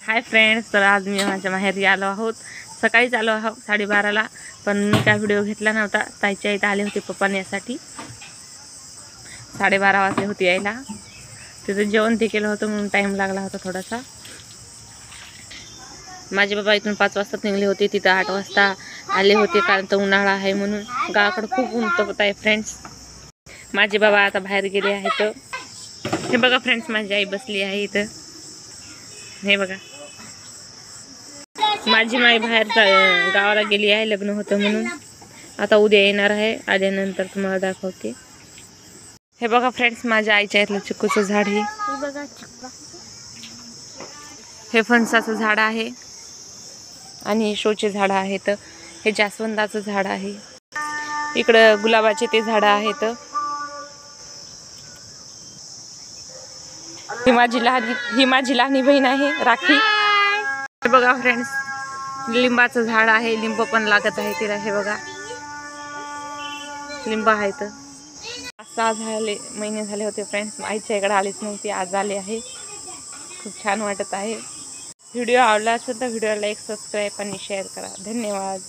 Hi friends, तर आज मी माझ्या माहेरी आलो आहोत. सकाळीच आलो आहोत 12:30ला, पण मी काय व्हिडिओ घेतला नव्हता. ताईच्या इथं आले होते पप्पाने यासाठी. 12:30 वाजले होते यायला. तिथं जेवण ते केलं होतं म्हणून टाईम लागला होता थोडासा. माझे बाबा इथून 5 वाजता निघले होते. तिथं 8 वाजता आले होते, कारण तर उन्हाळा आहे म्हणून. गावाकडे खूप ऊन होत आहे फ्रेंड्स. माझे बाबा आता बाहेर गेले आहेत. हे बघा फ्रेंड्स, माझी आई बसली आहे इथं. हे बघा, माझी माई बाहेर गावाला गेली आहे, लग्न होतं म्हणून. आता उद्या येणार आहे. आल्यानंतर तुम्हाला दाखवते. हे बघा फ्रेंड्स, माझ्या आईच्या इथलं चिक्कूचं झाड आहे. हे फणसाचं झाड आहे आणि शोचे झाड आहेत. हे जास्वंदाचं झाड आहे. इकडं गुलाबाचे ते झाड आहेत. ही माझी लहानी बहीण आहे राखी. हे बघा फ्रेंड्स, लिंबाचं झाड आहे. लिंब पण लागत आहे तिला. हे बघा, लिंब आहेत. 6 महिने झाले होते फ्रेंड्स, आईच्या इकडे आलीच नव्हती. आज आले आहे. खूप छान वाटत आहे. व्हिडिओ आवडला असेल तर व्हिडिओला लाईक, सबस्क्राईब आणि शेअर करा. धन्यवाद.